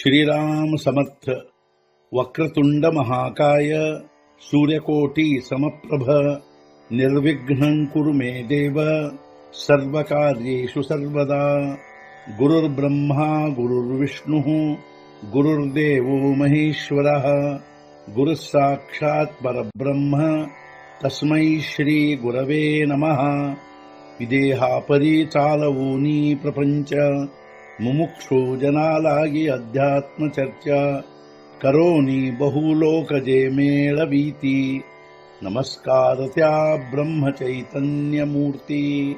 श्रीराम समर्थ. वक्रतुंड महाकाय सूर्यकोटि समप्रभ निर्विघ्नं कुरु मे देव सर्वकार्येषु सर्वदा. गुरुर्ब्रह्मा गुरुर्विष्णुः गुरुर्देवो महेश्वरः गुरुः साक्षात् परब्रह्म तस्मै श्री गुरवे नमः. विदेहापरि चालवूनी प्रपंच मुमुक्षु जनालागी अध्यात्म चर्चा करोनी बहुलोकजे मेळवीती. नमस्कार त्या ब्रह्म चैतन्य मूर्ती.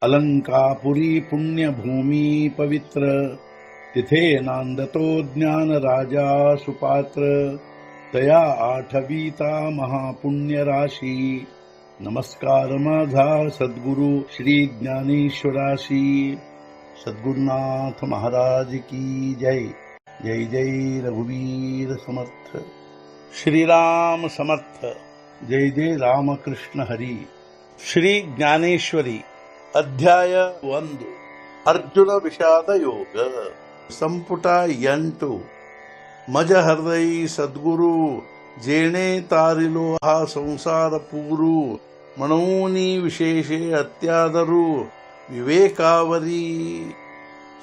अलंकापुरी पुण्यभूमी पवित्र तिथे नांदतो ज्ञान राजा सुपात्र. तया आठवीता महापुण्य राशी. नमस्कार माझा सद्गुरु श्री ज्ञानेश्वराशी. सद्गुरुनाथ महाराज की जय. जय जय रघुवीर समर्थ. श्रीराम समर्थ. जय जय रामकृष्ण हरी. श्री ज्ञानेश्वरी ಅಧ್ಯಾಯ 1. ಅರ್ಜುನ ವಿಷಾದ ಯೋಗ. ಸಂಪುಟ 8. ಮಜ ಹೃದಯ ಸದ್ಗುರು ಜೇಣೆ ತಾರಿಲೋ ಹಾ ಸಂಸಾರ ಪೂರು. ಮನೋನಿ ವಿಶೇಷೆ ಅತ್ಯಾದರು ವಿವೇಕಾವರಿ.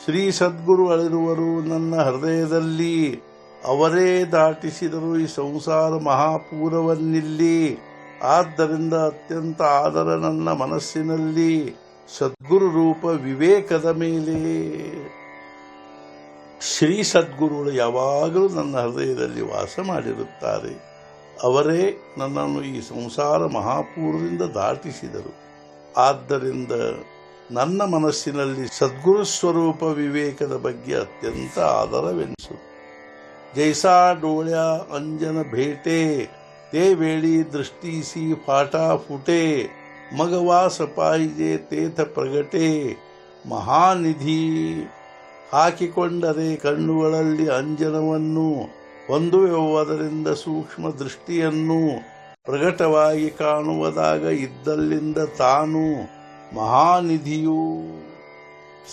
ಶ್ರೀ ಸದ್ಗುರು ಅಳಿರುವರು ನನ್ನ ಹೃದಯದಲ್ಲಿ. ಅವರೇ ದಾಟಿಸಿದರು ಈ ಸಂಸಾರ ಮಹಾಪೂರವನ್ನಿಲ್ಲಿ. ಆದ್ದರಿಂದ ಅತ್ಯಂತ ಆದರ ನನ್ನ ಮನಸ್ಸಿನಲ್ಲಿ ಸದ್ಗುರು ರೂಪ ವಿವೇಕದ ಮೇಲೆ. ಶ್ರೀ ಸದ್ಗುರುಗಳು ಯಾವಾಗಲೂ ನನ್ನ ಹೃದಯದಲ್ಲಿ ವಾಸ ಮಾಡಿರುತ್ತಾರೆ. ಅವರೇ ನನ್ನನ್ನು ಈ ಸಂಸಾರ ಮಹಾಪೂರದಿಂದ ದಾಟಿಸಿದರು. ಆದ್ದರಿಂದ ನನ್ನ ಮನಸ್ಸಿನಲ್ಲಿ ಸದ್ಗುರು ಸ್ವರೂಪ ವಿವೇಕದ ಬಗ್ಗೆ ಅತ್ಯಂತ ಆದರವೆನಿಸು. ಜೈಸಾ ಡೋಳ್ಯಾ ಅಂಜನ ಭೇಟೆ ते वेळी दृष्टीसी फाटा फुटे. मग वास पाहिजे तेथ प्रगटे ಮಹಾನಿಧಿ. ಹಾಕಿಕೊಂಡರೆ ಕಣ್ಣುಗಳಲ್ಲಿ ಅಂಜನವನ್ನು ಹೊಂದುವುದರಿಂದ ಸೂಕ್ಷ್ಮ ದೃಷ್ಟಿಯನ್ನು ಪ್ರಕಟವಾಗಿ ಕಾಣುವುದಾಗ ಇದ್ದಲ್ಲಿಂದ ತಾನು ಮಹಾನಿಧಿಯು.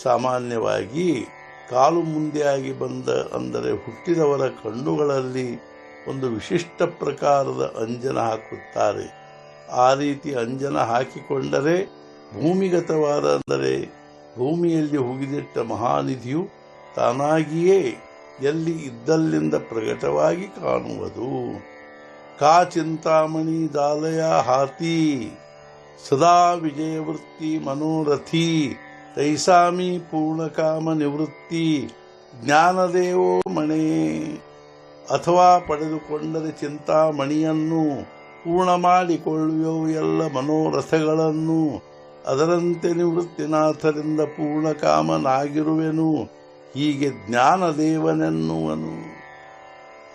ಸಾಮಾನ್ಯವಾಗಿ ಕಾಲು ಮುಂದೆಯಾಗಿ ಬಂದ ಅಂದರೆ ಹುಟ್ಟಿದವರ ಕಣ್ಣುಗಳಲ್ಲಿ ಒಂದು ವಿಶಿಷ್ಟ ಪ್ರಕಾರದ ಅಂಜನ ಹಾಕುತ್ತಾರೆ. ಆ ರೀತಿ ಅಂಜನ ಹಾಕಿಕೊಂಡರೆ ಭೂಮಿಗತವಾದ ಅಂದರೆ ಭೂಮಿಯಲ್ಲಿ ಹುಗಿದಿಟ್ಟ ಮಹಾನಿಧಿಯು ತಾನಾಗಿಯೇ ಎಲ್ಲಿ ಇದ್ದಲ್ಲಿಂದ ಪ್ರಕಟವಾಗಿ ಕಾಣುವುದು. ಕಾ ಚಿಂತಾಮಣಿ ದಾಲಯ ಹಾತಿ ಸದಾ ವಿಜಯವೃತ್ತಿ ಮನೋರಥಿ. ತೈಸಾಮಿ ಪೂರ್ಣಕಾಮ ನಿವೃತ್ತಿ ಜ್ಞಾನದೇವೋ ಮಣೆ. ಅಥವಾ ಪಡೆದುಕೊಂಡರೆ ಚಿಂತಾಮಣಿಯನ್ನು ಪೂರ್ಣ ಮಾಡಿಕೊಳ್ಳುವೆವು ಎಲ್ಲ ಮನೋರಥಗಳನ್ನು. ಅದರಂತೆ ನಿವೃತ್ತಿನಾಥರಿಂದ ಪೂರ್ಣಕಾಮನಾಗಿರುವೆನು. ಹೀಗೆ ಜ್ಞಾನದೇವನೆನ್ನುವನು.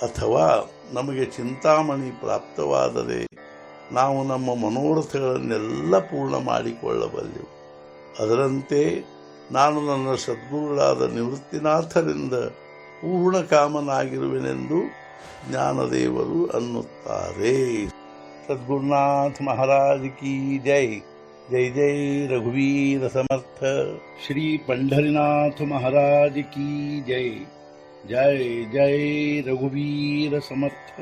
ಅಥವಾ ನಮಗೆ ಚಿಂತಾಮಣಿ ಪ್ರಾಪ್ತವಾದರೆ ನಾವು ನಮ್ಮ ಮನೋರಥಗಳನ್ನೆಲ್ಲ ಪೂರ್ಣ ಮಾಡಿಕೊಳ್ಳಬಲ್ಲೆವು. ಅದರಂತೆ ನಾನು ನನ್ನ ಸದ್ಗುರುಗಳಾದ ನಿವೃತ್ತಿನಾಥರಿಂದ ಪೂರ್ಣ ಕಾಮನಾಗಿರುವೆನೆಂದು ಜ್ಞಾನದೇವರು ಅನ್ನುತ್ತಾರೆ. ಸದ್ಗುರುನಾಥ ಮಹಾರಾಜ್ ಕಿ ಜೈ. ಜೈ ಜೈ ರಘುವೀರ ಸಮರ್ಥ. ಶ್ರೀ ಪಂಢರಿನಾಥ ಮಹಾರಾಜ್ ಕಿ ಜೈ. ಜೈ ಜೈ ರಘುವೀರ ಸಮರ್ಥ.